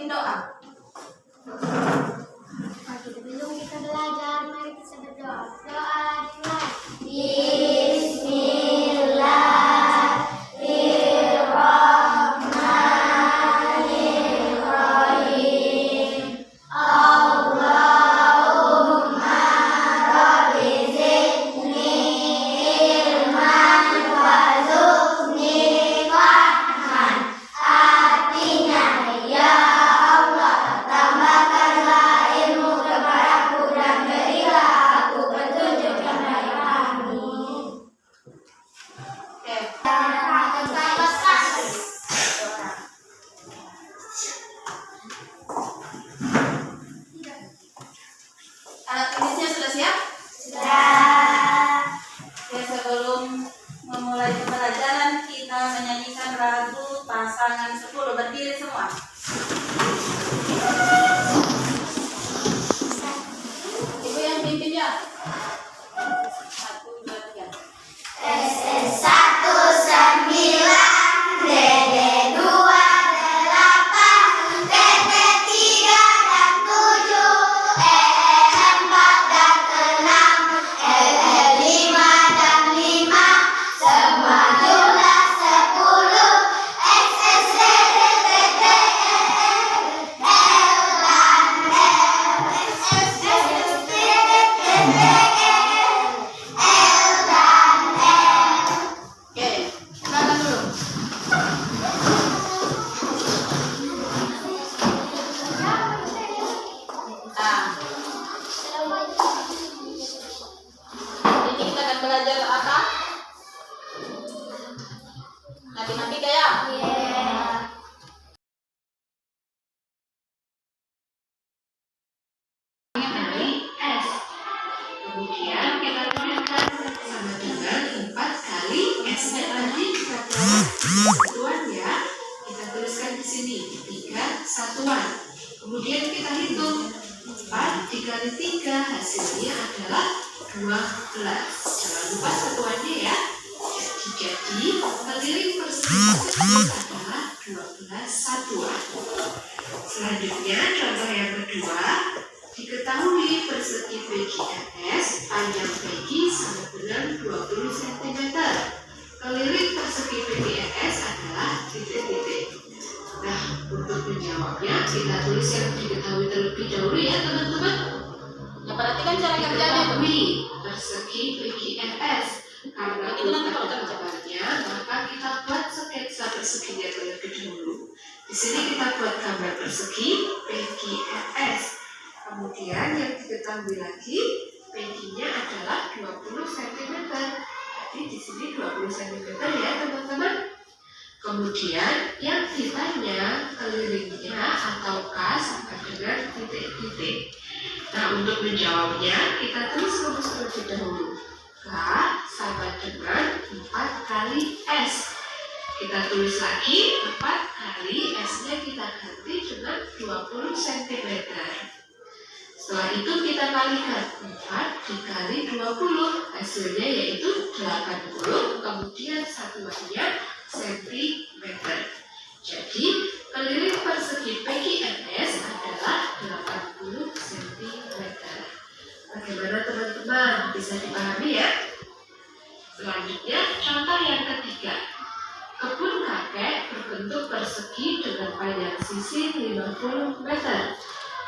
ikutin doa. Sebelum kita belajar, mari kita berdoa. Doa dimulai. Alat tulisnya sudah siap? Sudah. Oke, sebelum memulai pembelajaran, kita menyanyikan lagu Pasangan 10. Berdiri semua. Ibu yang pimpin ya. 1, 2, 3. SS 1 9 DD 2 8 TT 3 dan 7 EE 4 dan 6 LE 5 dan 5 semua jumlah 10 XS DD TT L dan M XS DD TT L dan M. Oke, silakan dulu. Nah, ini kita akan belajar apa? Matematika ya? Dari S. Kemudian kita tuliskan sama dengan 4 kali S-nya tadi satuan ya. Kita tuliskan di sini 3 satuan. Kemudian kita hitung 4 dikali 3 hasilnya adalah 12. Jangan lupa satuannya ya. Jadi keliling persegi adalah 12 satuan. Selanjutnya contoh yang kedua. Diketahui persegi PGS panjang PG sama dengan 20 cm. Keliling persegi PGS adalah titik-titik. Nah, untuk menjawabnya kita tulis yang diketahui terlebih dahulu ya teman-teman. Ya, perhatikan cara kerjanya. Diketahui persegi PGS. Karena untuk jawabannya, maka kita buat sketsa perseginya terlebih dahulu. Di sini kita buat gambar persegi PGS. Kemudian yang diketahui lagi PG-nya adalah 20 cm. Jadi di sini 20 cm ya teman-teman. Kemudian yang ditanya kelilingnya ataukah sama dengan titik-titik. Nah, untuk menjawabnya kita tulis rumus terlebih dahulu. K sama dengan 4 kali S. Kita tulis lagi 4 kali S-nya kita ganti dengan 20 cm. Setelah itu kita kalikan 4 dikali 20, hasilnya yaitu 80, kemudian satuannya cm. Jadi keliling persegi PGS adalah 80 cm. Bagaimana teman-teman? Bisa dipahami ya? Selanjutnya contoh yang ketiga. Kebun kakek berbentuk persegi dengan panjang sisi 50 meter.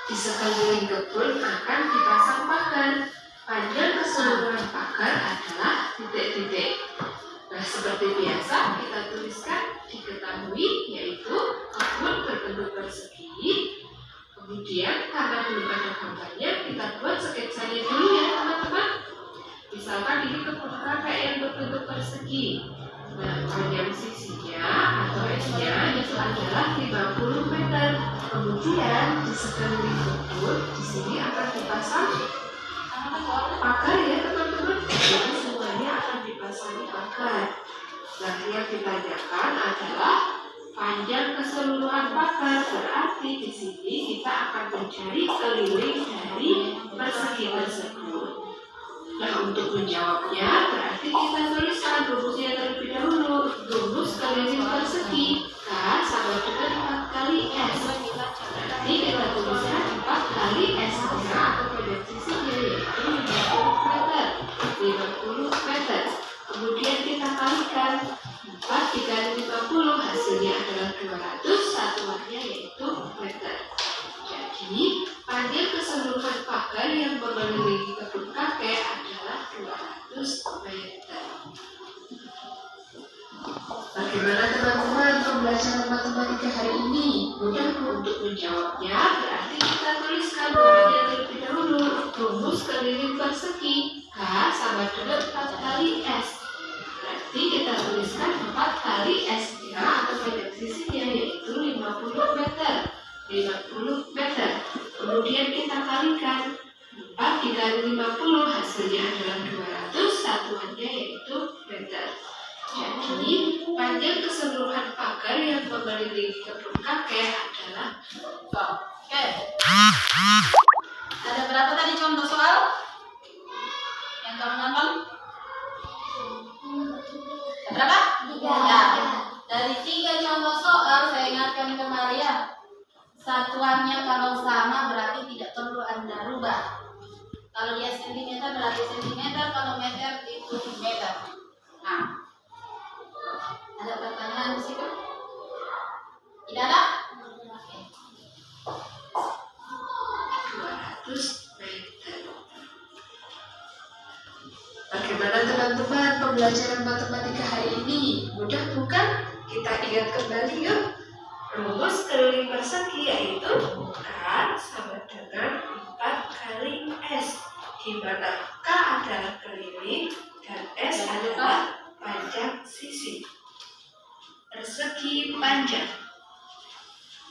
Di sekeliling kebun akan dipasang pagar. Panjang keseluruhan pagar adalah titik-titik. Nah, seperti biasa kita tuliskan diketahui yaitu kebun berbentuk persegi. Kemudian karena belum ada gambarnya, kita buat sketsanya dulu ya teman-teman. Misalkan ini kebun kakek yang berbentuk persegi. Nah, panjang sisinya atau S-nya itu adalah 50 meter. Kemudian di sekeliling kebun di sini akan dipasang pagar ya teman-teman. Jadi semuanya akan dipasangi pagar. Nah, yang ditanyakan adalah panjang keseluruhan pagar. Berarti di sini kita akan mencari keliling dari persegi tersebut. Nah, untuk menjawabnya berarti kita tuliskan rumusnya terlebih dahulu. Rumus keliling persegi K sama dengan 4 kali S. Jadi, panjang keseluruhan pagar yang mengelilingi kebun kakek adalah 200 meter. Bagaimana teman-teman pembelajaran matematika hari ini? Mudah untuk menjawabnya, berarti kita tuliskan poinnya terlebih dahulu. Rumus keliling persegi K sama dengan 4 kali S. Berarti kita tuliskan 4 kali S-nya atau panjang sisinya yaitu 50 meter. 50 meter. Kemudian kita kalikan 4 dikali 50 hasilnya adalah 200, satuannya yaitu meter. Jadi panjang keseluruhan pagar yang mengelilingi kebun kakek adalah Oke. Ada berapa tadi contoh soal yang kamu nonton? Berapa? 3. Ya. Dari 3 contoh soal saya ingatkan kembali ya. Satuannya kalau sama berarti tidak perlu Anda rubah. Kalau dia sentimeter berarti sentimeter, kalau meter itu meter. Nah, ada pertanyaan di situ? Tidak ada? Oke. 200 meter. Bagaimana teman-teman pembelajaran matematika hari ini? Mudah bukan? Kita ingat kembali yuk. Rumus keliling persegi yaitu K sama dengan 4 kali S, di mana K adalah keliling dan S adalah panjang sisi. Persegi panjang.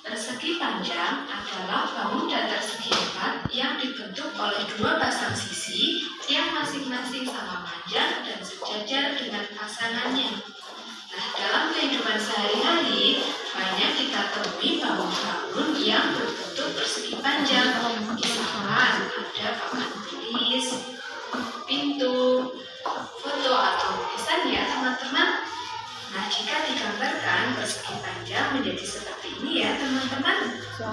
Persegi panjang adalah bangun datar segi 4 yang dibentuk oleh 2 pasang sisi yang masing-masing sama panjang dan sejajar dengan pasangannya. Nah, dalam kehidupan sehari-hari banyak kita temui bangun-bangun yang berbentuk persegi panjang. Misalkan ada papan tulis, pintu, foto atau lukisan ya teman-teman. Nah, jika digambarkan persegi panjang menjadi seperti ini ya teman-teman.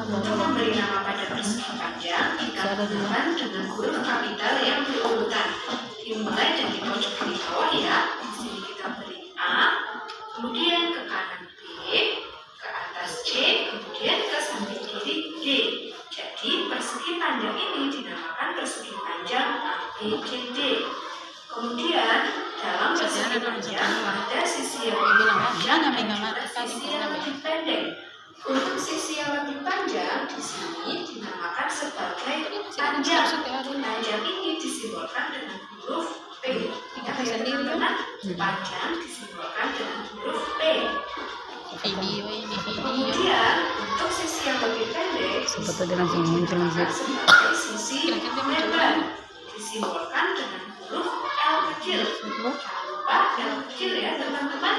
Untuk memberi nama pada persegi panjang, kita gunakan dengan huruf kapital yang berurutan. Dimulai dari pojok kiri bawah ya. Di sini kita beri A, kemudian ke kanan B, ke atas C, kemudian ke samping kiri D. Jadi persegi panjang ini dinamakan persegi panjang ABCD. Kemudian dalam persegi panjang ada sisi yang lebih panjang dan juga sisi yang lebih pendek. Untuk sisi yang lebih panjang di sini dinamakan sebagai panjang. Panjang ini disimbolkan dengan huruf P. Ingat ya teman-teman, panjang disimbolkan dengan huruf P. Kemudian untuk sisi yang lebih pendek disimbolkan sebagai sisi lebar. Disimbolkan dengan huruf L kecil. Jangan lupa L kecil ya teman-teman.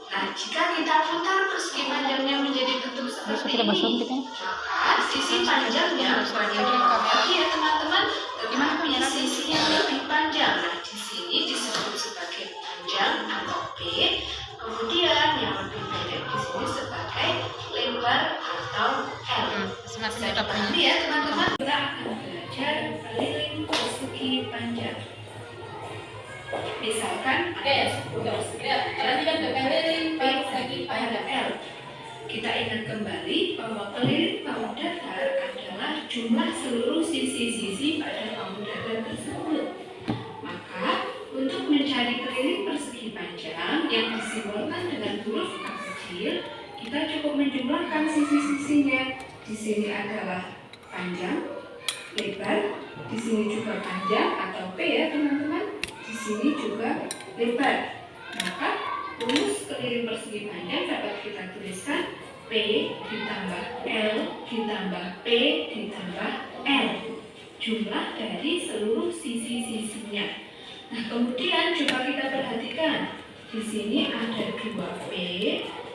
Nah, jika kita putar persegi panjangnya menjadi bentuk seperti ini, maka sisi panjangnya bukan yang lagi ya teman-teman, tetapi sisi yang lebih panjang. Nah, di sini disebut sebagai panjang atau P. Kemudian yang lebih pendek di sini sebagai lebar atau L. Jadi ya teman-teman, kita akan belajar keliling persegi panjang. Misalkan keliling persegi panjang L. Kita ingat kembali bahwa keliling bangun datar adalah jumlah seluruh sisi-sisi pada bangun datar tersebut. Maka untuk mencari keliling persegi panjang yang disimbolkan dengan huruf K kecil, kita cukup menjumlahkan sisi-sisinya. Di sini adalah panjang, lebar, di sini juga panjang atau P ya teman-teman. Di sini juga lebar. Maka rumus keliling persegi panjang dapat kita tuliskan P ditambah L ditambah P ditambah L. Jumlah dari seluruh sisi-sisinya. Nah, kemudian coba kita perhatikan. Di sini ada 2P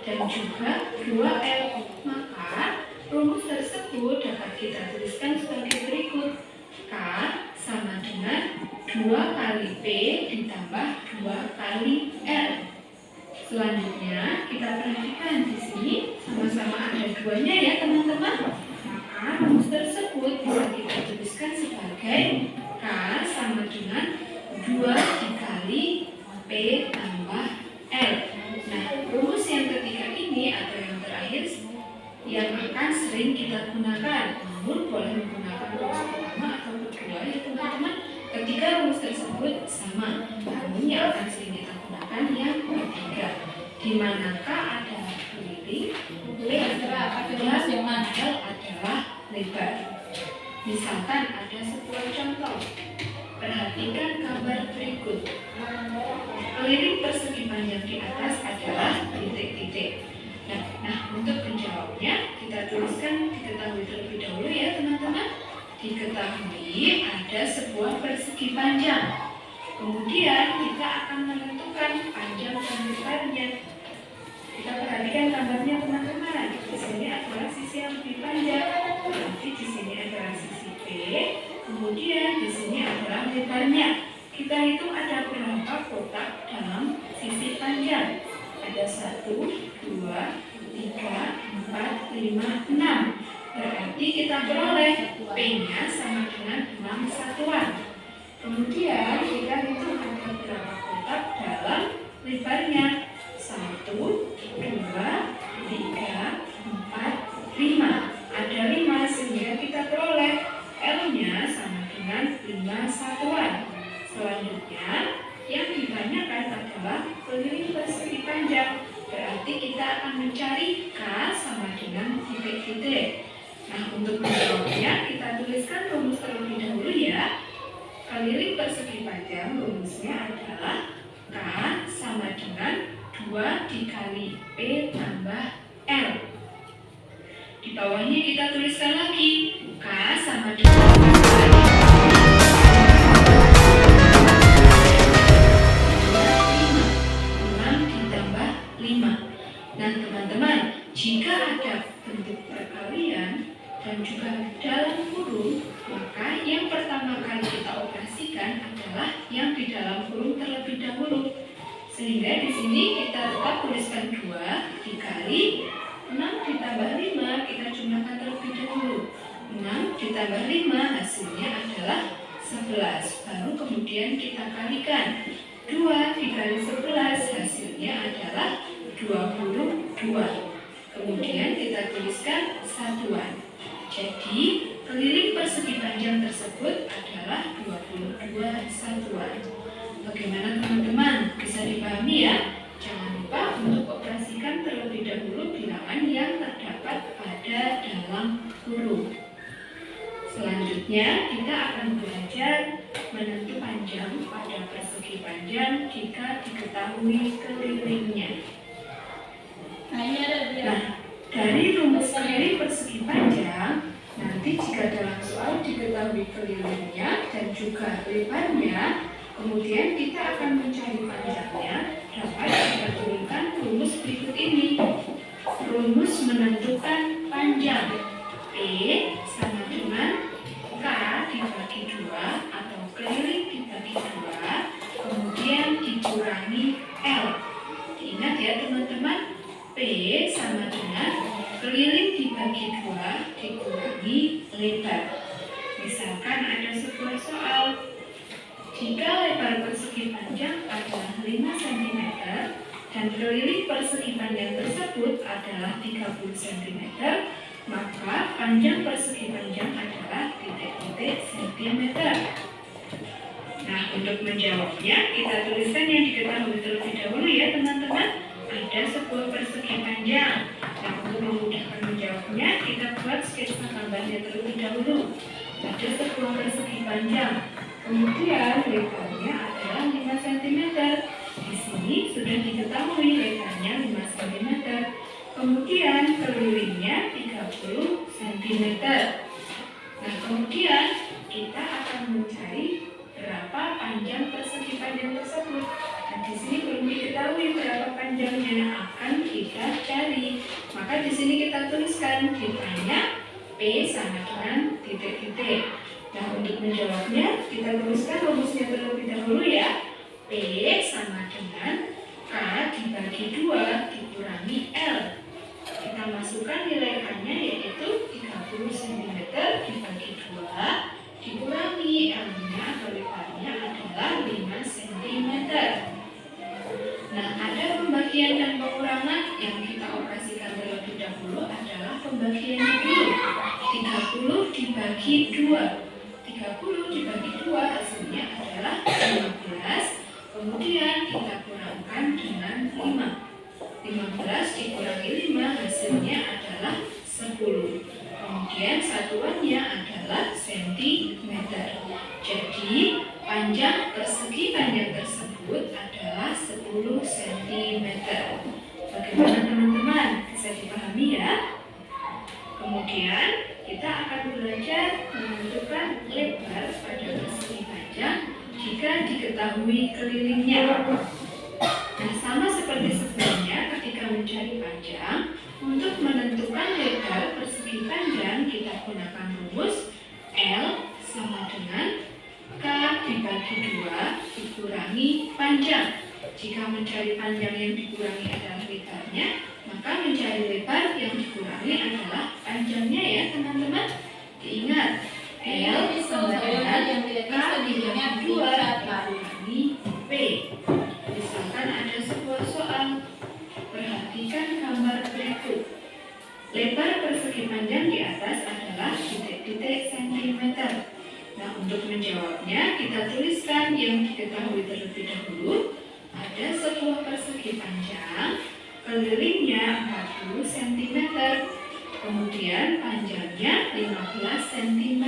dan juga 2L. Maka rumus tersebut dapat kita tuliskan sebagai berikut. K sama dengan 2 kali P ditambah 2 kali L. Selanjutnya kita perhatikan di sini sama-sama ada 2-nya ya teman-teman. Maka rumus tersebut bisa kita tuliskan sebagai K sama dengan 2 dikali P tambah L. Nah, rumus yang ketiga ini atau yang terakhir yang akan sering kita gunakan. Namun boleh menggunakan rumus pertama atau kedua ya teman-teman ketika rumus tersebut sama. Namun yang akan sering kita gunakan yang ketiga. Di manakah adalah keliling, adalah lebar. Misalkan ada sebuah contoh. Perhatikan gambar berikut. Keliling persegi panjang di atas adalah titik-titik. Nah, untuk menjawabnya kita tuliskan diketahui terlebih dahulu ya teman-teman. Diketahui ada sebuah persegi panjang. Kemudian kita akan menentukan panjang dan lebarnya. Kita perhatikan gambarnya teman-teman. Di sini adalah sisi yang lebih panjang. Nanti di sini adalah sisi B. Kemudian di sini adalah lebarnya. Kita hitung ada berapa kotak dalam sisi panjang. Ada 1, 2, 3, 4, 5, 6. Berarti kita peroleh P-nya sama dengan 6 satuan. Kemudian kita hitung ada berapa kotak dalam lebarnya. 1, 2, 3, 4, 5. Ada 5 sehingga kita peroleh L-nya sama dengan 5 satuan. Selanjutnya yang ditanyakan adalah keliling persegi panjang. Berarti kita akan mencari K sama dengan titik-titik. Nah, untuk menjawabnya kita tuliskan rumus terlebih dahulu ya. Keliling persegi panjang rumusnya adalah K sama dengan 2 dikali P tambah L. Di bawahnya kita tuliskan lagi K sama dengan 6 ditambah 5. Nah teman-teman, jika ada bentuk perkalian dan juga dalam kurung, maka yang pertama kali kita operasikan adalah yang di dalam kurung terlebih dahulu. Sehingga di sini kita tetap tuliskan 2 dikali 6 ditambah 5, kita jumlahkan terlebih dahulu. 6 ditambah 5 hasilnya adalah 11. Baru kemudian kita kalikan. 2 dikali 11 hasilnya adalah 22. Kemudian kita tuliskan satuan. Jadi keliling persegi panjang tersebut adalah 22 satuan. Bagaimana teman-teman? Bisa dipahami ya? Jangan lupa untuk operasikan terlebih dahulu bilangan yang terdapat pada dalam kurung. Selanjutnya kita akan belajar menentu panjang pada persegi panjang jika diketahui kelilingnya. Nah, dari rumus keliling persegi panjang, nanti jika dalam soal diketahui kelilingnya dan juga lebarnya, kemudian kita akan mencari panjangnya, dapat kita tuliskan rumus berikut ini. Rumus menentukan panjang. E sama dengan K dibagi 2 atau keliling dibagi 2, kemudian dikurangi L. Diingat ya teman-teman, P sama dengan keliling dibagi 2 dikurangi lebar. Misalkan ada sebuah soal. Jika lebar persegi panjang adalah 5 cm dan keliling persegi panjang tersebut adalah 30 cm, maka panjang persegi panjang adalah titik-titik cm. Nah, untuk menjawabnya kita tuliskan yang diketahui terlebih dahulu ya teman-teman. Ada sebuah persegi panjang. Nah, untuk memudahkan menjawabnya kita buat sketsa gambarnya terlebih dahulu. Ada sebuah persegi panjang. Kemudian lebarnya adalah 5 cm. Di sini sudah diketahui lebarnya 5 cm. Kemudian kelilingnya 30 cm. Nah, kemudian kita akan mencari berapa panjang persegi panjang tersebut. Nah, di sini belum diketahui berapa panjangnya, akan kita cari. Maka di sini kita tuliskan ditanya P sama dengan titik-titik. Nah, untuk menjawabnya, kita tuliskan rumusnya terlebih dahulu ya. P sama dengan K dibagi 2 dikurangi L. Kita masukkan nilai K-nya yaitu 30 cm dibagi 2 dikurangi L-nya atau lebarnya adalah 5 cm. Nah, ada pembagian dan pengurangan yang kita operasikan terlebih dahulu adalah pembagian dibagi 2. 30 dibagi 2 hasilnya adalah 15. Kemudian kita kurangkan dengan 5. 15 dikurangi 5 hasilnya adalah 10. Kemudian satuannya adalah sentimeter. Jadi panjang persegi panjang tersebut adalah 10 cm. Bagaimana teman-teman? Bisa dipahami ya? Kemudian kita akan belajar menentukan lebar pada persegi panjang jika diketahui kelilingnya. Nah, sama seperti sebelumnya ketika mencari panjang, untuk menentukan lebar persegi panjang kita gunakan rumus L sama dengan K dibagi 2 dikurangi panjang. Jika mencari panjang yang dikurangi adalah lebarnya, maka mencari lebar yang dikurangi adalah panjangnya ya teman-teman. Diingat, L sama dengan K dibagi 2 dikurangi P. Misalkan ada sebuah soal, perhatikan gambar berikut. Lebar persegi panjang di atas adalah titik-titik sentimeter. Nah, untuk menjawabnya, kita tuliskan yang diketahui terlebih dahulu. Ada sebuah persegi panjang, kelilingnya 40 cm, kemudian panjangnya 15 cm.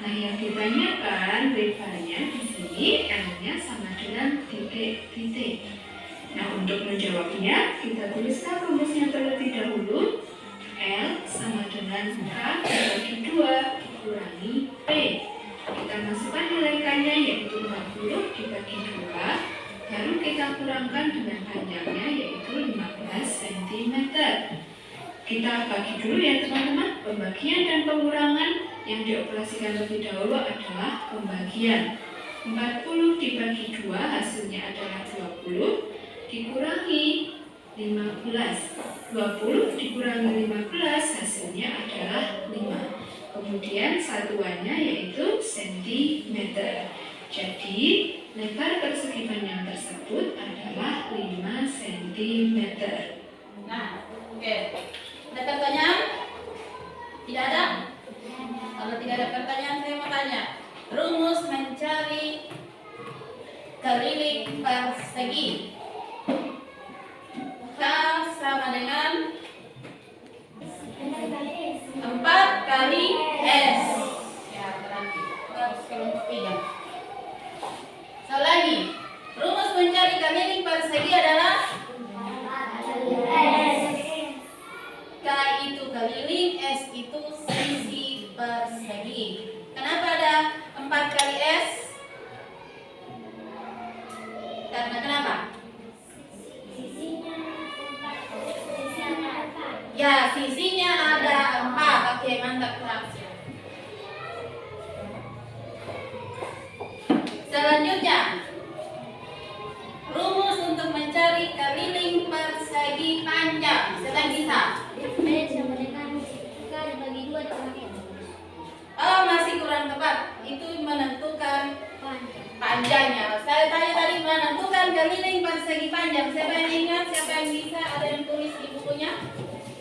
Nah, yang ditanyakan lebarnya di sini L-nya sama dengan titik-titik. Nah, untuk menjawabnya, kita tuliskan rumusnya terlebih dahulu. L sama dengan K dibagi 2 dikurangi P. Kita masukkan nilai K-nya yaitu 40 dibagi 2. Baru kita kurangkan dengan panjangnya yaitu 15 cm. Kita bagi dulu ya teman-teman. Pembagian dan pengurangan yang dioperasikan lebih dahulu adalah pembagian. 40 dibagi 2 hasilnya adalah 20 dikurangi 15. 20 dikurangi 15 hasilnya adalah 5. Kemudian satuannya yaitu cm. Jadi lebar persegi panjang tersebut adalah 5 cm. Nah, oke. Ada pertanyaan? Tidak ada? Kalau tidak ada pertanyaan, saya mau tanya. Rumus mencari keliling persegi. K sama dengan 4 kali S. Ya, berarti harus kelompok 3. Sekali lagi, rumus mencari keliling persegi adalah K itu keliling, S itu sisi persegi. Kenapa ada 4 kali S? Karena kenapa? Ya, sisinya ada 4. Oke, mantap, kelas. Selanjutnya, rumus untuk mencari keliling persegi panjang. Siapa yang bisa? Oh, masih kurang tepat. Itu menentukan panjangnya. Saya tanya tadi menentukan keliling persegi panjang. Siapa yang ingat? Siapa yang bisa? Ada yang tulis di bukunya?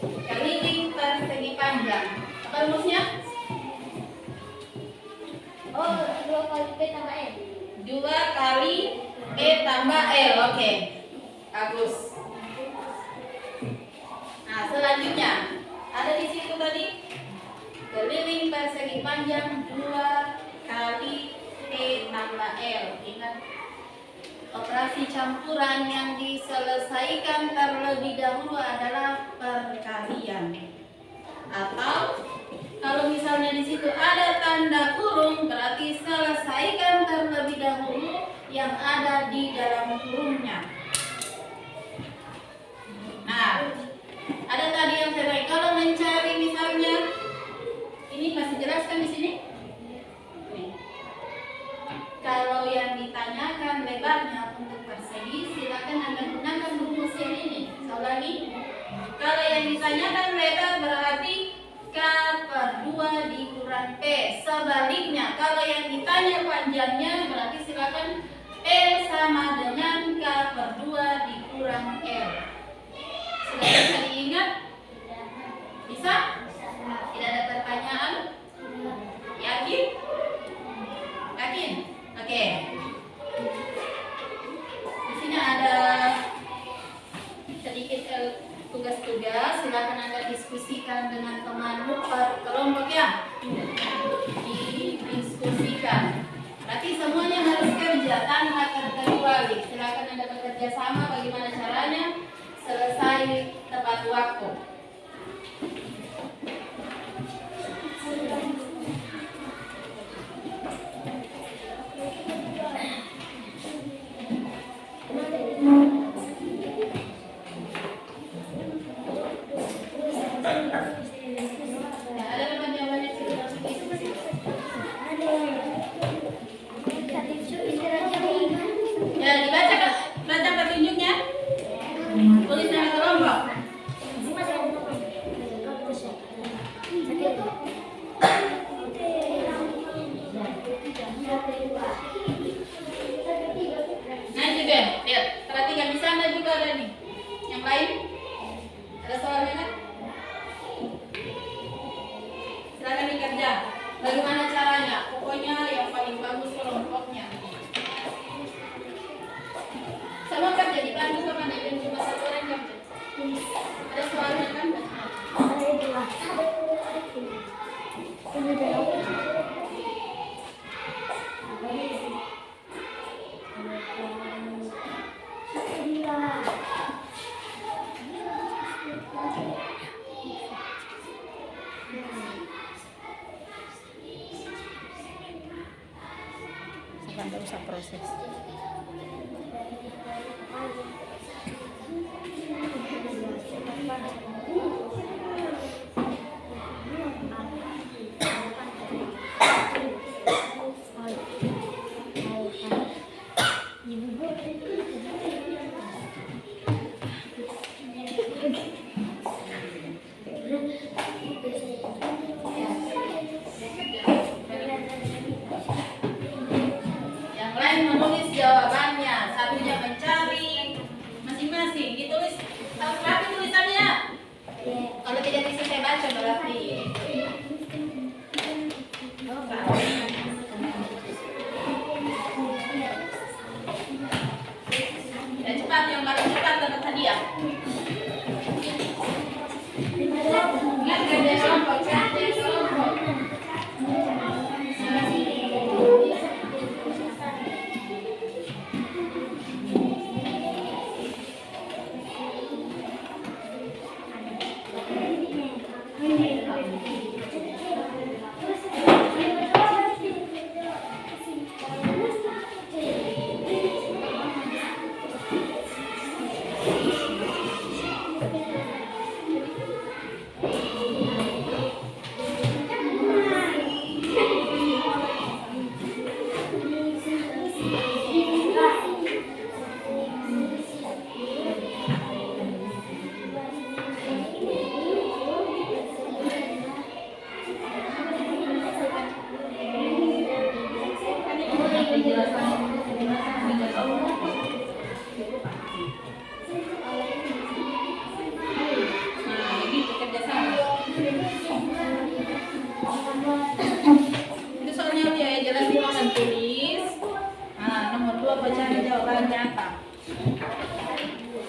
Keliling persegi panjang. Apa rumusnya? Oh, 2 kali P tambah L. 2 kali P tambah L. Oke. Bagus. Nah, selanjutnya ada di situ tadi keliling persegi panjang 2 kali P tambah L. Ingat, operasi campuran yang diselesaikan terlebih dahulu adalah perkalian. Atau kalau misalnya di situ ada tanda kurung, berarti selesaikan terlebih dahulu yang ada di dalam kurungnya. Nah, ada tadi yang saya tanya, kalau mencari misalnya, ini masih jelas kan di sini? Nih. Kalau yang ditanyakan lebarnya untuk persegi, silakan Anda gunakan rumus yang ini. Sekali lagi, kalau yang ditanyakan lebar berarti K per 2 dikurang P. Sebaliknya, kalau yang ditanya panjangnya berarti silakan P sama dengan K per 2 dikurang L. Sudah bisa diingat? Bisa? Tidak ada pertanyaan? kelompoknya? Didiskusikan. Berarti semuanya harus kerja tanpa terkecuali. Silakan Anda bekerja sama. Bagaimana caranya? Selesai tepat waktu. Ya, baca petunjuknya. Tulis nama kelompok. Nah juga, lihat, perhatikan di sana juga ada nih. Yang lain? Ada soalnya kan? Silakan dikerja. Bagaimana caranya? Pokoknya yang paling bagus kelompoknya. Sama kerja dibantu sama dia, cuma satu orang kerja. Ada soalnya kan? Tidak usah proses. Yang lain menulis jawabannya, satunya mencari masing-masing. Ditulis rapi tulisannya. Kalau tidak bisa saya baca berarti. Ya cepat, yang paling cepat dapat hadiah. Ingat kerja kelompok, kerja kelompok. Itu soalnya dia jelas ruangan tulis. Nah, nomor 2 bacaan jawaban nyata.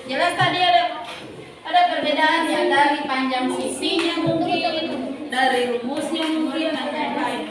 Jelas tadi ada perbedaannya dari panjang sisinya mungkin, dari rumusnya mungkin, dan lain-lain.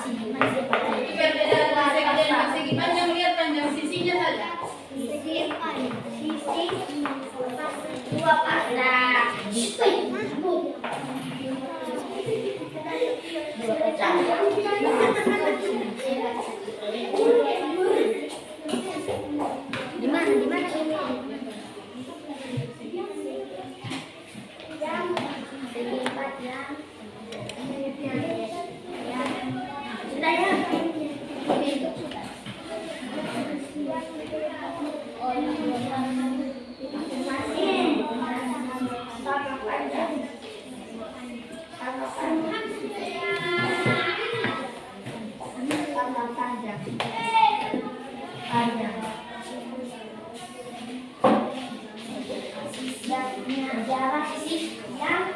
Perbedaan persegi dan persegi panjang, lihat panjang sisinya saja. Sisi dua pasang. Di mana? Sudah ya. Jarak sisi yang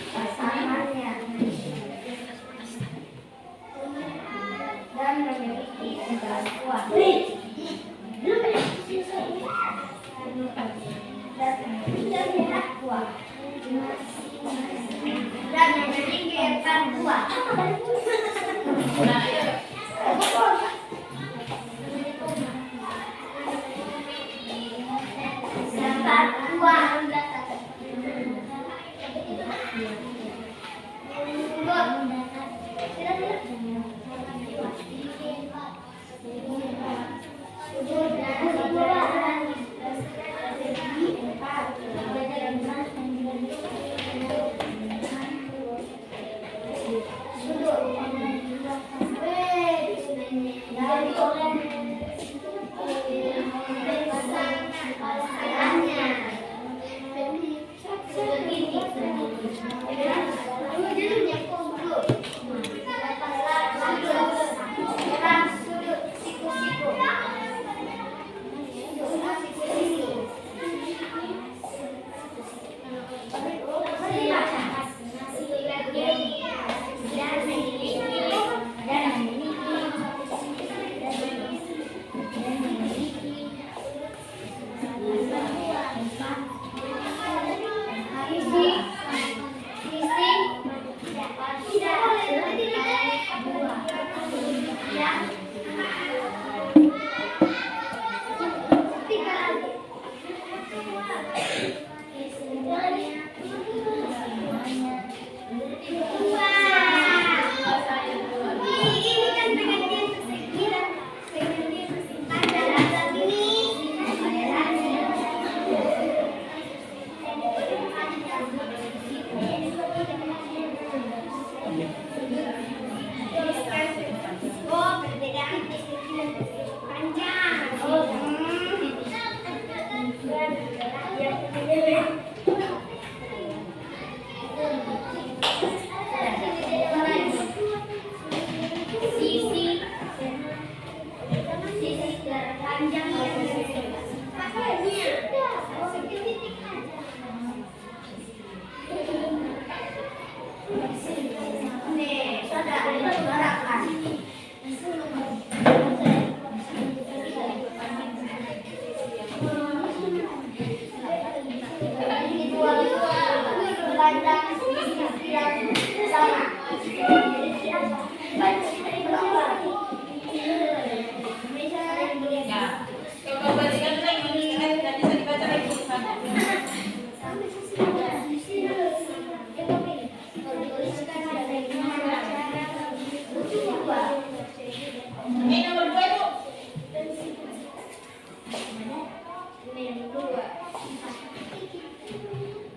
pasangannya dan memiliki segala kuat dan memiliki empat kuat.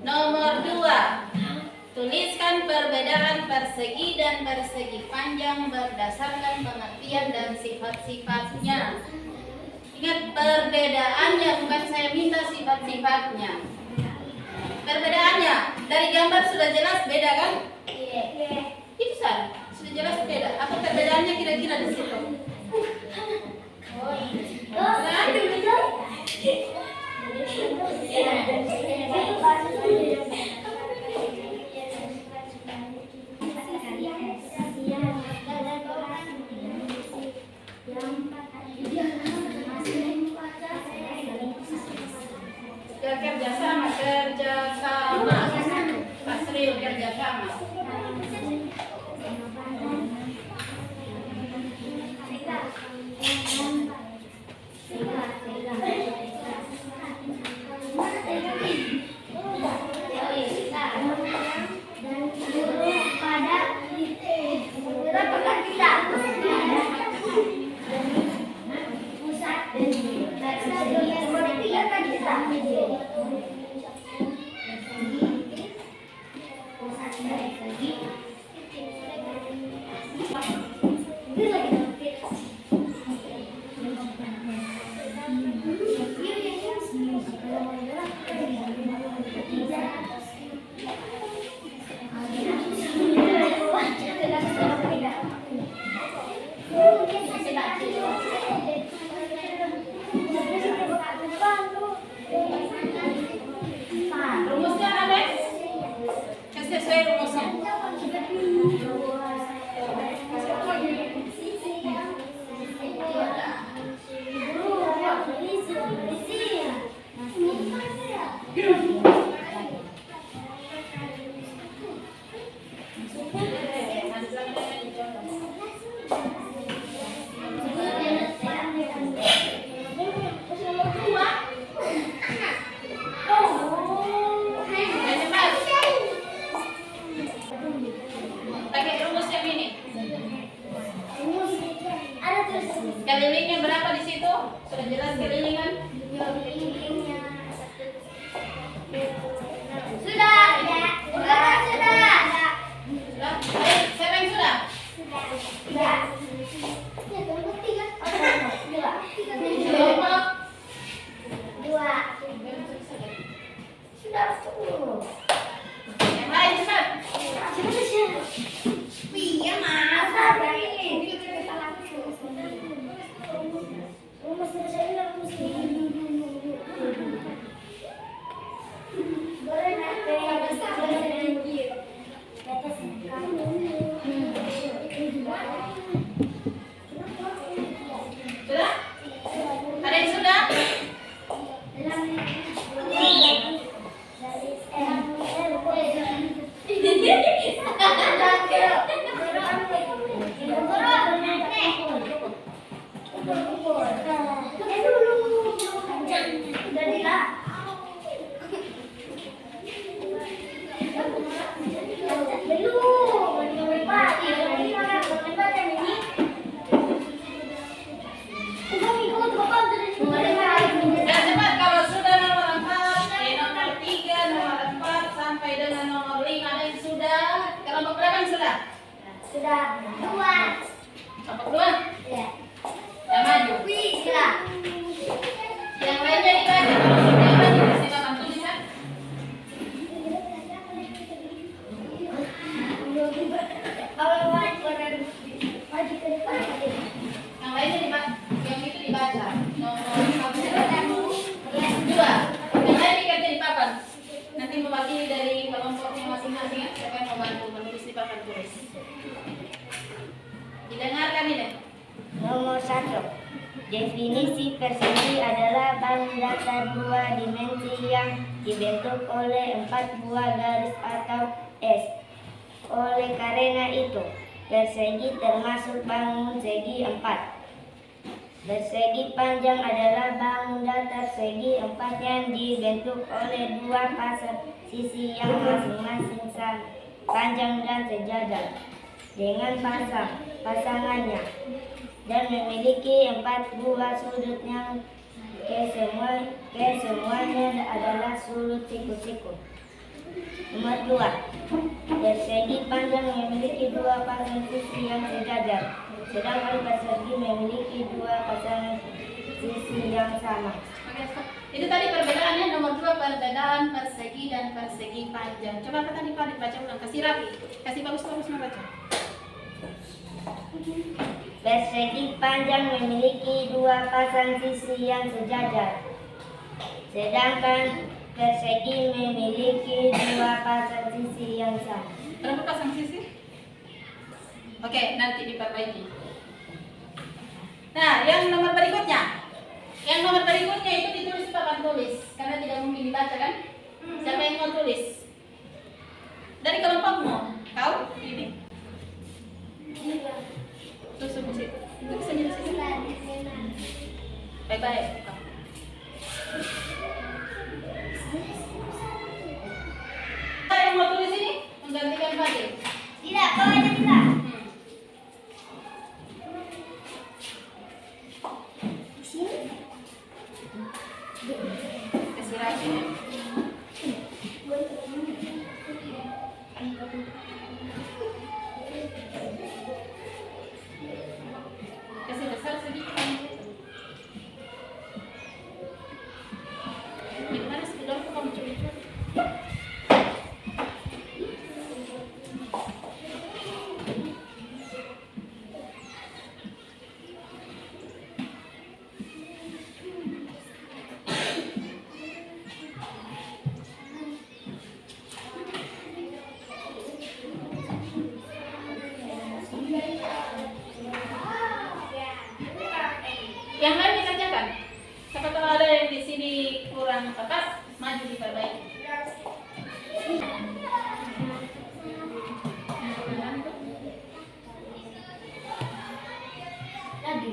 Nomor 2. Tuliskan perbedaan persegi dan persegi panjang berdasarkan pengertian dan sifat-sifatnya. Ingat, perbedaannya, bukan saya minta sifat-sifatnya. Perbedaannya, dari gambar sudah jelas beda kan? Iya. Itu saja, sudah jelas beda. Apa perbedaannya kira-kira di situ? Ayo kerja sama. Rumusnya ada? Kasih saya rumusnya. Pakai rumus yang ini. Kelilingnya berapa di situ? Sudah jelas kelilingan? Sudah. Siapa yang sudah? Kelompok. Yang lain cepat. Sudah? Ada yang sudah? Ya cepat, kalau sudah nomor 4, nomor 3, nomor 4 sampai dengan nomor 5 ada yang sudah. Kelompok berapa yang sudah? Kelompok 2. Yang maju. Yang lainnya dibaca. Kalau sudah maju kasih papan tulisan. Yang lainnya dibaca. Yang itu dibaca. Nomor 2. Yang lain dikerja di papan. Nanti mewakili dari kelompoknya masing-masing ya. Siapa yang mau bantu menulis di papan tulis. Didengarkan ini. Nomor 1. Definisi persegi adalah band datar dua dimensi yang dibentuk oleh 4 buah garis atau S. Oleh karena itu, persegi termasuk bangun segi 4. Persegi panjang adalah bangun datar segi 4 yang dibentuk oleh dua pasang sisi yang masing-masing sama, panjang dan sejajar dengan pasangannya, dan memiliki 4 buah sudut yang kesemuanya adalah sudut siku-siku. Nomor 2. Persegi panjang memiliki dua pasang sisi yang sejajar, sedangkan persegi memiliki dua pasang sisi yang sama. Oke, stop. Itu tadi perbedaannya. Nomor 2 perbedaan persegi dan persegi panjang. Coba apa tadi Pak dibaca ulang. Kasih rapi. Kasih bagus-bagus membaca. Persegi panjang memiliki dua pasang sisi yang sejajar, sedangkan persegi memiliki dua pasang sisi yang sama. Berapa pasang sisi? Oke, nanti diperbaiki. Nah, yang nomor berikutnya. Yang nomor berikutnya itu ditulis di papan tulis karena tidak mungkin dibaca kan? Siapa yang mau tulis? Dari kelompokmu, kau ini. Susu di situ. Senyum di situ. Baik-baik. Saya yang mau tulis ini menggantikan Fadil. Tidak, kau aja tidak. Kasih rahasia. Kasih besar sedikit. Gimana sekedar kamu curi-curi? Yang lain dikerjakan. Siapa tahu ada yang di sini kurang tepat, maju diperbaiki. Lagi.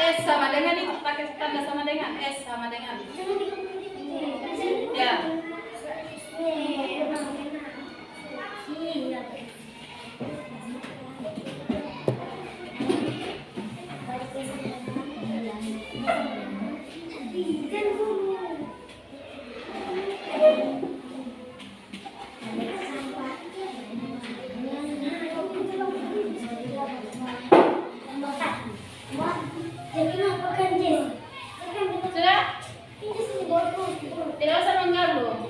S sama dengan itu pakai tanda sama dengan S sama dengan. Ya. Sudah? Tidak usah mengganggu.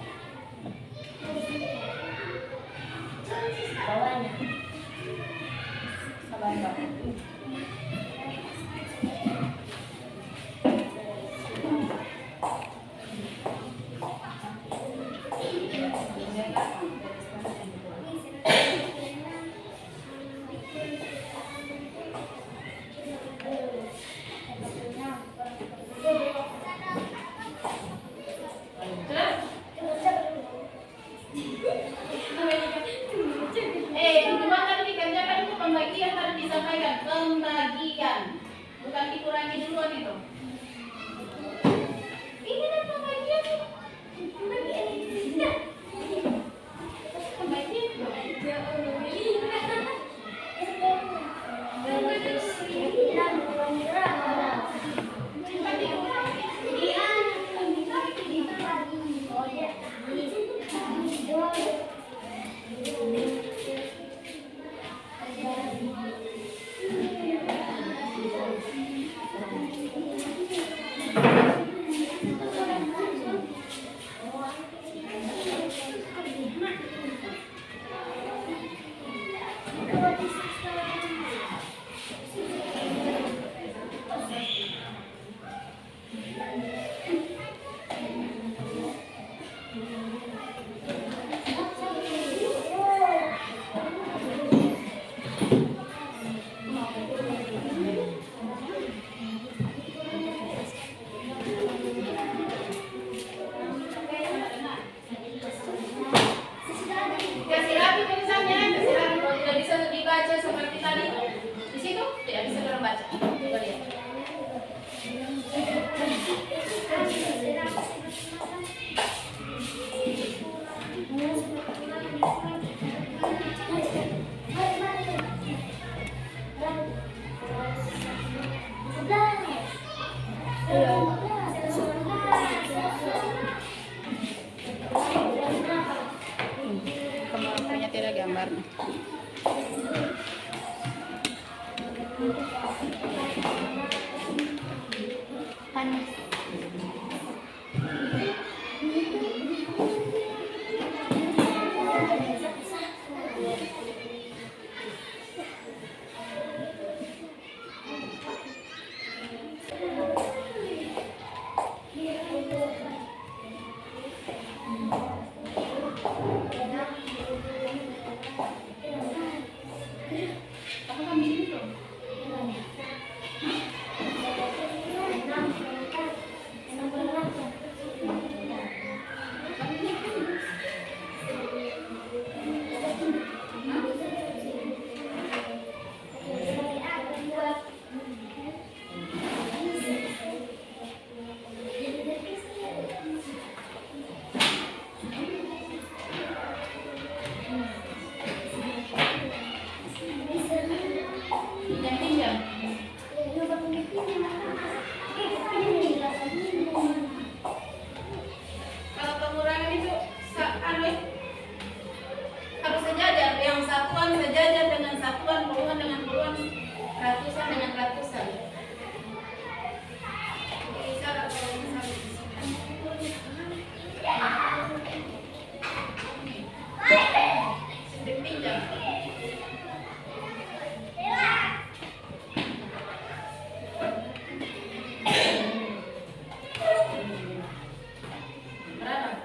Bawahnya. Sabar. Cuma tadi dikerjakan itu pembagian harus disampaikan. Pembagian. Bukan dikurangi duluan itu. Ini kan pembagian. tadi di situ tidak bisa orang baca. Coba lihat. Kamu punya tidak gambarnya? Panas. Kamu kan bikin itu. Yang pinjam. Kalau pengurangan itu harus sejajar, yang satuan sejajar dengan satuan, puluhan dengan puluhan, ratusan dengan ratusan. Bisa kalau misalnya sedikit pinjam. Berapa?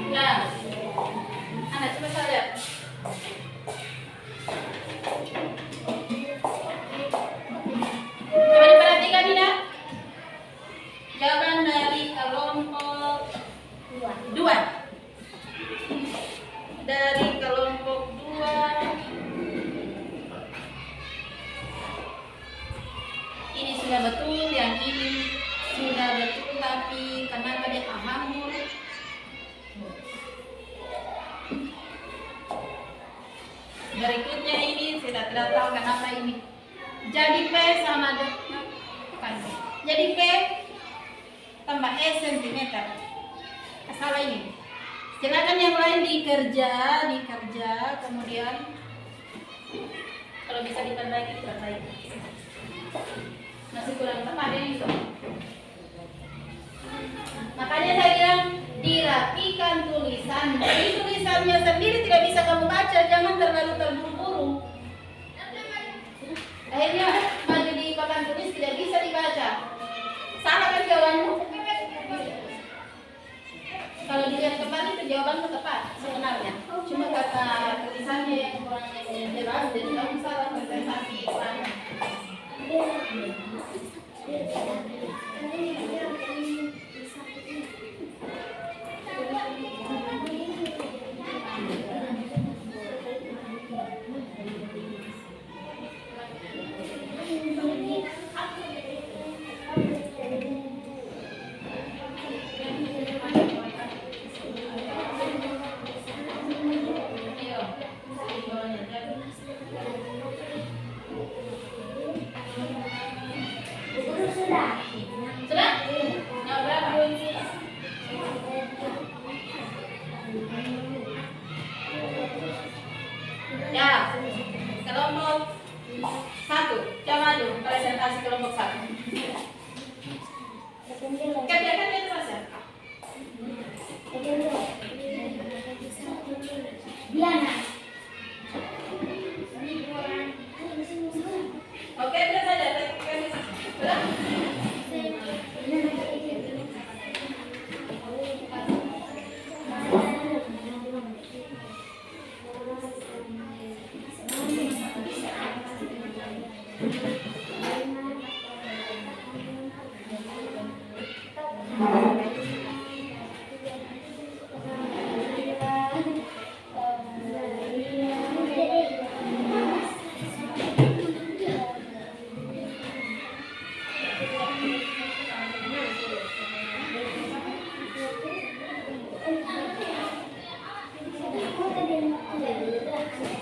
Nah, anak coba saya lihat. Coba diperhatikan ini ya. Jawaban dari kelompok 2. Dari kelompok 2 ini sudah betul, yang ini sudah betul, tapi kenapa dia hambur? Berikutnya ini saya tidak tahu kenapa ini. Jadi P sama bukan. Jadi P tambah E sentimeter. Salah ini. Silakan yang lain dikerja, kemudian kalau bisa diperbaiki. Masih kurang tepat ya itu. Makanya saya bilang dirapikan tulisan. Jadi tulisannya sendiri tidak bisa kamu baca, jangan terlalu terburu-buru. Akhirnya maju di papan tulis tidak bisa dibaca. Salah kan jawabanmu? Kalau dilihat kembali itu jawabanmu tepat sebenarnya. Cuma kata tulisannya yang kurang jelas, jadi kamu salah presentasi kurang. Kelompok 1, yang maju presentasi kelompok 1. Kerjakan itu Mas ya. Diana. Oke, terus ada sudah?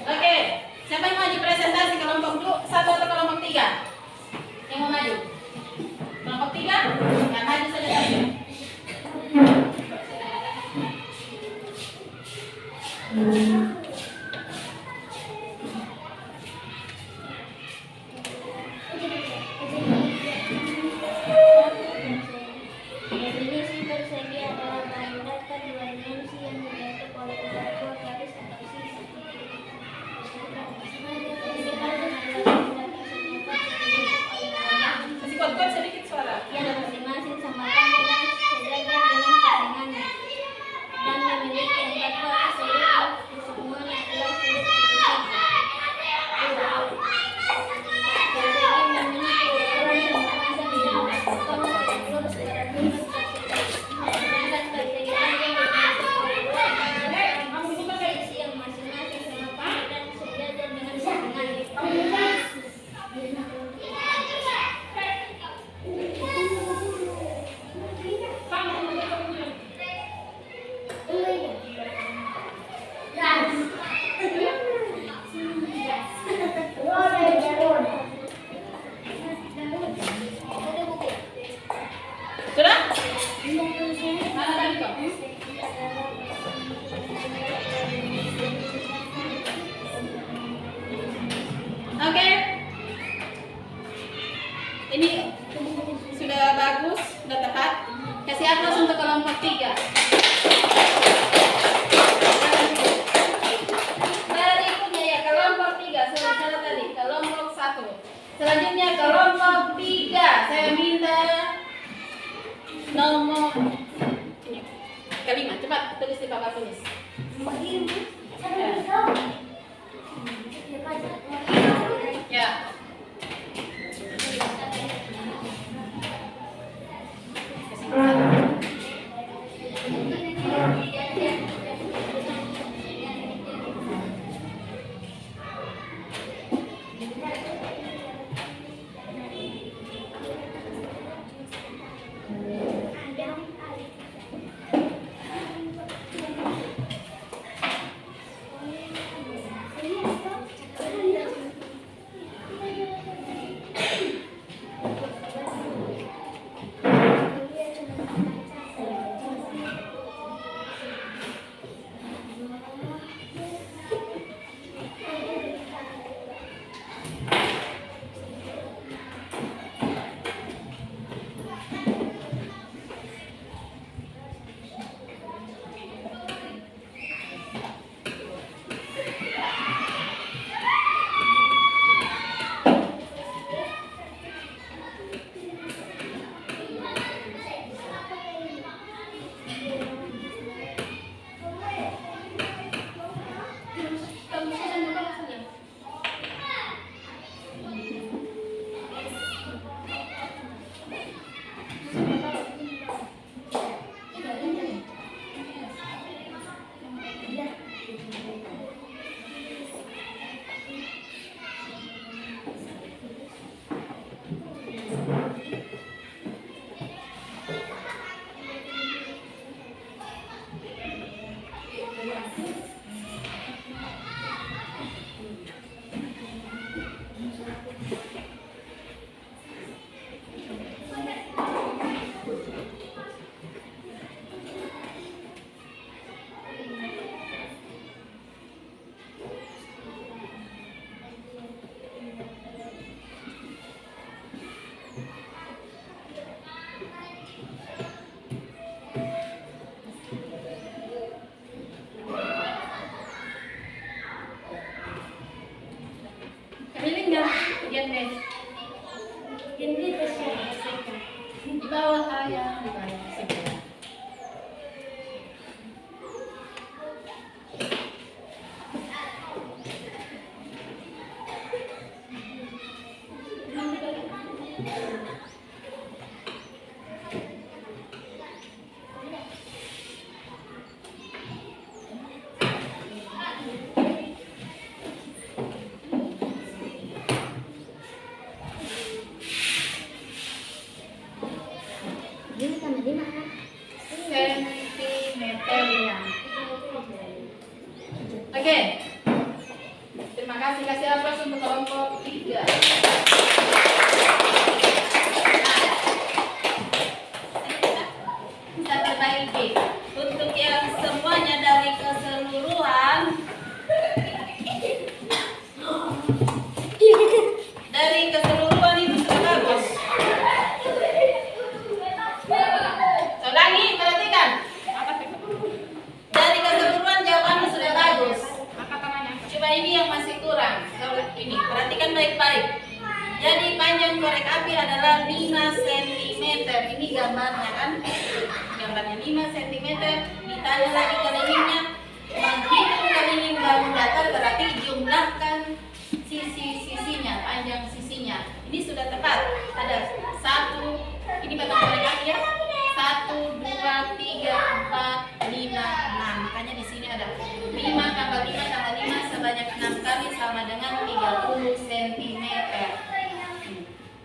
Oke, siapa yang maju presentasi kelompok 1 atau kelompok 3? Yang mau maju? Kelompok 3? Ya, maju saja tadi. Definisi persegi adalah bahan datar dua dimensi yang dibentuk oleh dua garis atau sisi. Masih kuat-kuat sedikit suara. Yang masing-masing samakan dengan sejajar dengan pasangannya dan memiliki 4 kotak sudut semuanya adalah sudut segitiga. Persegi memiliki ukuran sama-sama dengan tekstur sedangkan persegi panjang dibentuk oleh dua sisi yang masing-masing samakan dan sejajar dengan pasangannya. Sudah? Mana tadi kok? Oke. Ini sudah bagus, sudah tepat. Kasih aplaus untuk kelompok 3. Berikutnya ya kelompok 3. Salah tadi kelompok 1. Selanjutnya kelompok 3. Saya minta nomor kelima. Cepat tulis di papan tulis. Ya. Di bawah ayam, di bawah sebelah. Ini tambah 5 kan? Sentimeternya. Oke. Terima kasih. Kasih aplaus untuk kelompok 3. Kita perbaiki. Untuk yang semuanya dari keseluruhan, itu sudah bagus. Ulangi, perhatikan. Dari keseluruhan jawabannya sudah bagus. Coba ini yang masih kurang. Kalau ini, perhatikan baik-baik. Jadi panjang korek api adalah 5 cm. Ini gambarnya kan? Gambarnya 5 cm. Ditanya lagi kelilingnya. Menghitung keliling bangun datar berarti jumlahkan sisi-sisinya, panjang sisinya. Ini sudah tepat. Ada 1, ini batang korek api ya. 1, 2, 3, 4, 5, 6. Makanya di sini ada 5 tambah 5 tambah 5 sebanyak 6 kali sama dengan 30 cm.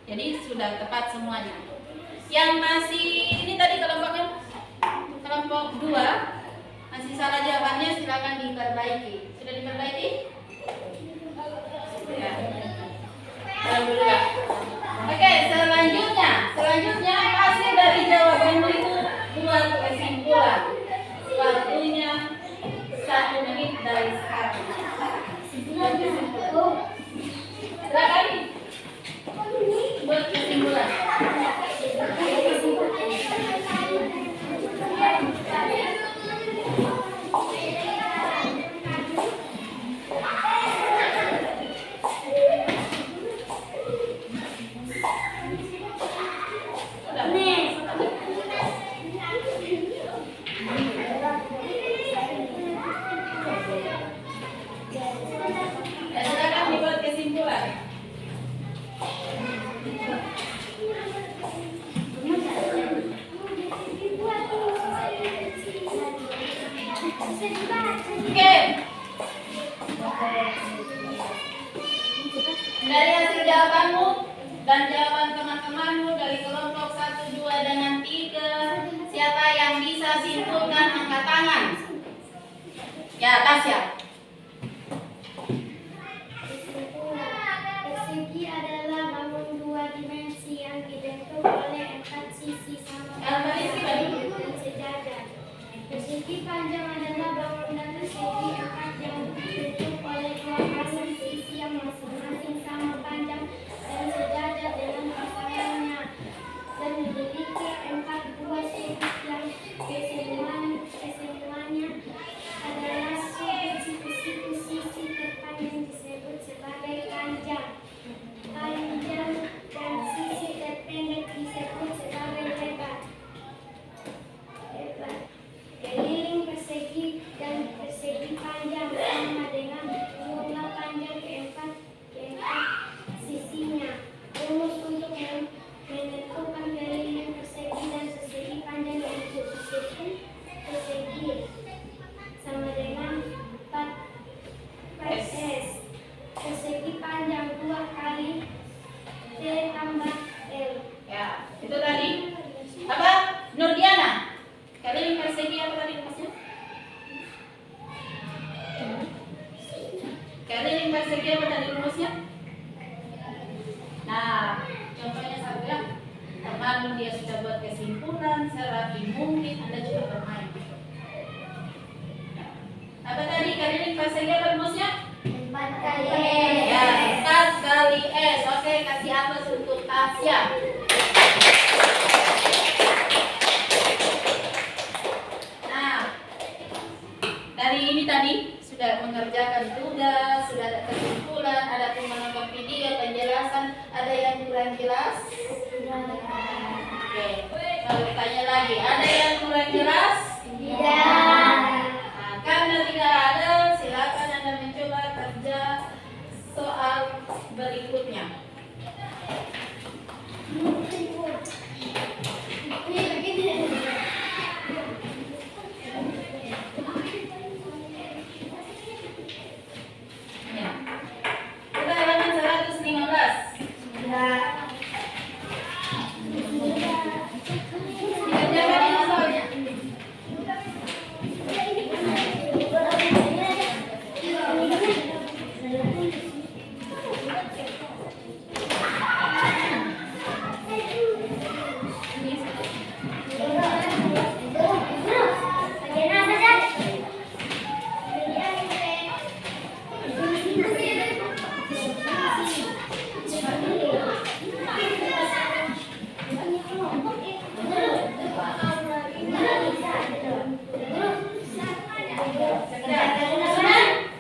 Jadi sudah tepat semuanya. Yang masih ini tadi kelompok 2 masih salah jawabannya, silakan diperbaiki. Sudah diperbaiki? Ya. Alhamdulillah. Oke, selanjutnya hasil dari jawabanmu itu buat kesimpulan. Waktunya 1 menit dari sekarang. Buat kesimpulan. Silakan. Buat kesimpulan. Silakan dibuat kesimpulan. Oke. Dari hasil jawabanmu dan jawaban teman-temanmu dari kelompok 1, 2, dengan 3, siapa yang bisa simpulkan angkat tangan? Ya, Tasya. Persegi adalah bangun 2 dimensi yang dibentuk oleh 4 sisi sama dan sejajar. Persegi panjang adalah bangunan persegi 4 yang dibentuk oleh 2 pasang sisi yang masing-masing sama panjang dan sejajar dengan pasangannya dan memiliki 4 buah sudut yang kesemuanya adalah sudut siku-siku sisi terpanjang disebut sebagai panjang dan sisi terpendek disebut sebagai lebar. Keliling persegi dan persegi panjang sama dengan jumlah panjang keempat sisinya. Rumus untuk menentukan keliling persegi dan persegi panjang yaitu persegi sama dengan 4S. Persegi panjang 2 kali T tambah L. Ya, itu tadi. Apa? Nurdiana. Kalian persegi apa tadi maksudnya? Kalian persegi apa tadi rumusnya? Nah, contohnya satu ya. Teman dia sudah buat kesimpulan, serapi mungkin Anda juga bermain. Apa tadi kalian persegi apa rumusnya? 4 kali Ya, 4 kali S. Oke, kasih aplaus untuk Tasya. Dari ini tadi sudah mengerjakan tugas, sudah ada kesimpulan, ada pun menonton video penjelasan, ada yang kurang jelas? Oke. Tanya lagi, ada yang kurang jelas? Tidak. Nah, karena tidak ada, silakan Anda mencoba kerja soal berikutnya. Ya. Kita halaman 115. Tidak. Dikerjakan ini soalnya.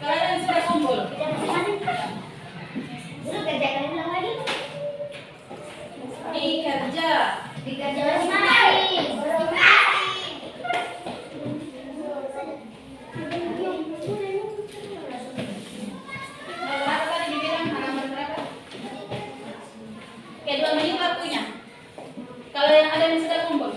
Kalian sudah kumpul. Dikerja. Berapa tadi dibilang halaman berapa? Oke, 2 menit waktunya. Kalau yang ada yang sudah kumpul.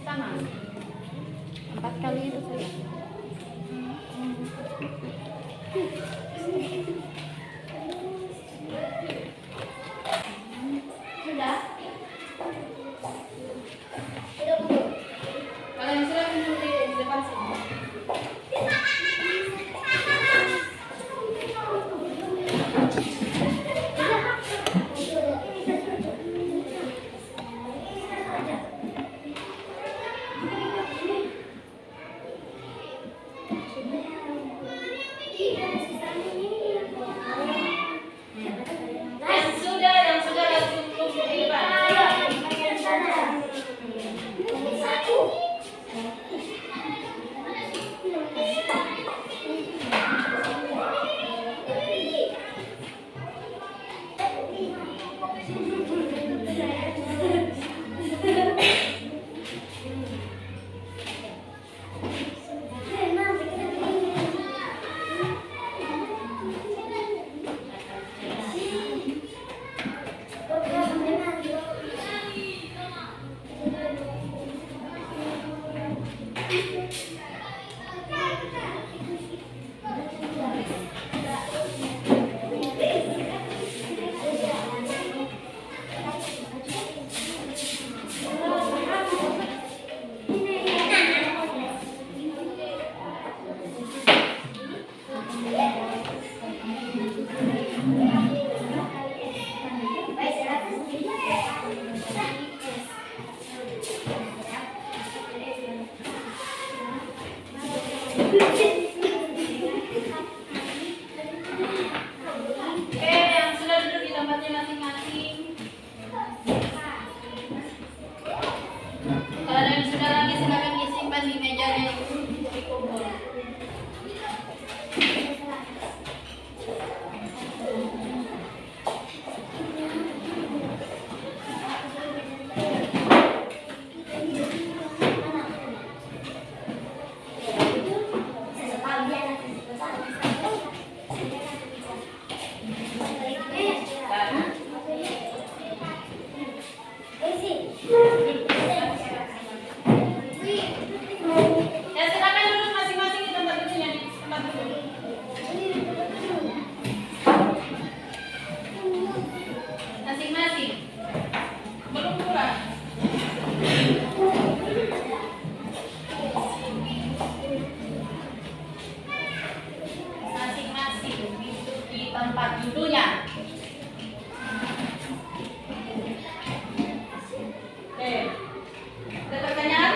Sama. 4 kali itu saja. Sudah? Kalau yang sudah kumpul di depan sini. Yang sudah langsung kumpul di depan. Oke, yang sudah duduk di tempatnya masing-masing. Kalau ada yang sudah lagi, silakan disimpan di mejanya itu dikumpul. Ya, silakan duduk masing-masing di tempat duduknya, di tempat duduk. Masing-masing. Belum kurang. Masing-masing duduk di tempat duduknya. Oke. Ada pertanyaan?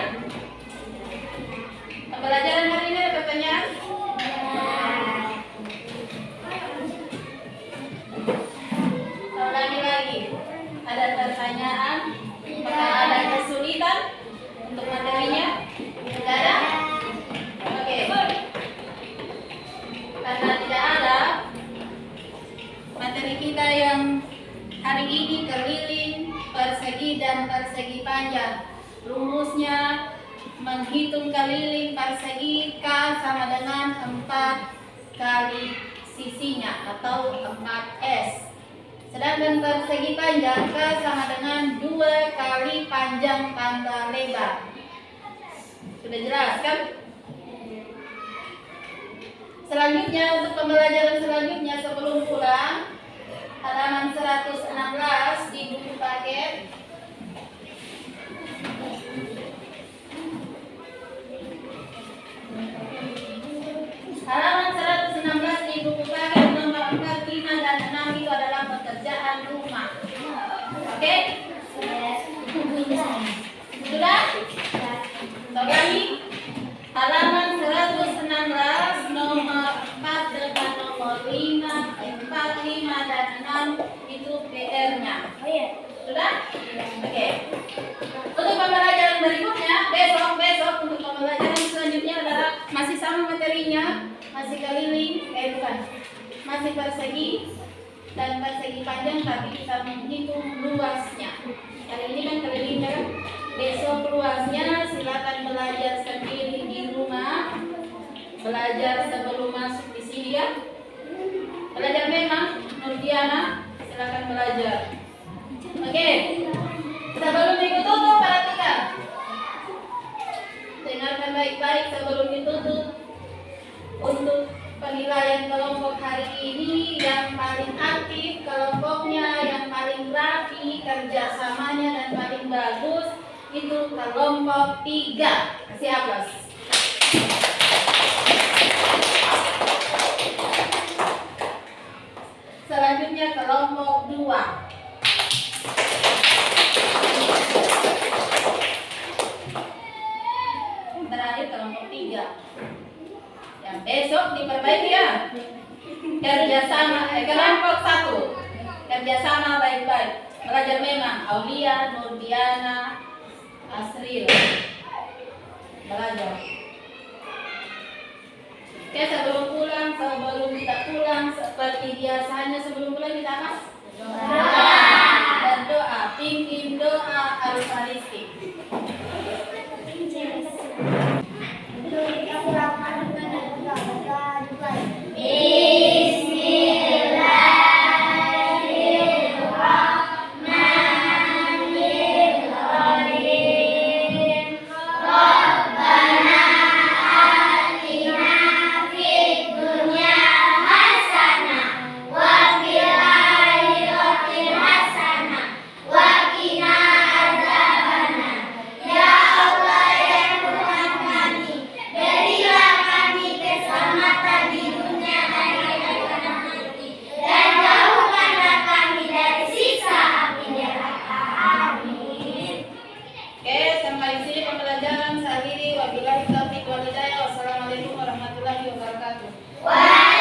Pembelajaran hari ini ada pertanyaan? materi kita yang hari ini keliling, persegi dan persegi panjang. Rumusnya menghitung keliling persegi K sama dengan 4 kali sisinya atau 4S. Sedangkan persegi panjang K sama dengan 2 kali panjang tambah lebar. Sudah jelas kan? Selanjutnya, untuk pembelajaran selanjutnya sebelum pulang, halaman 116 di buku paket. Halaman 116 di buku paket nomor 4, 5, dan 6 itu adalah pekerjaan rumah. Oke? Sudah? Ulangi. Halaman 116 nomor 4 dengan nomor 5, 4, 5, dan 6 itu PR-nya. Sudah? Oke. Untuk pembelajaran berikutnya, besok untuk pembelajaran selanjutnya adalah masih sama materinya, masih keliling, bukan, masih persegi dan persegi panjang, tapi kita menghitung luasnya. Hari ini kan kelilingnya kan. Besok luasnya silakan belajar sendiri di rumah. Belajar sebelum masuk di sini ya. Belajar memang, Nurdiana, silakan belajar. Oke. Sebelum ditutup, perhatikan. Dengarkan baik-baik sebelum ditutup. Untuk penilaian kelompok hari ini, yang paling aktif kelompoknya, yang paling rapi kerjasamanya dan paling bagus itu kelompok 3. Kasih aplaus. Selanjutnya kelompok 2. Terakhir kelompok 3. Yang besok diperbaiki ya. Kerjasama kelompok 1. Kerjasama baik-baik. Belajar memang Aulia, Nurdiana, Asril. Belajar. Oke, sebelum kita pulang seperti biasanya sebelum pulang kita apa? Doa. Berdoa. Pimpin doa Al-Fatihah. Wabillahi taufiq wal hidayah. Wassalamualaikum warahmatullahi wabarakatuh.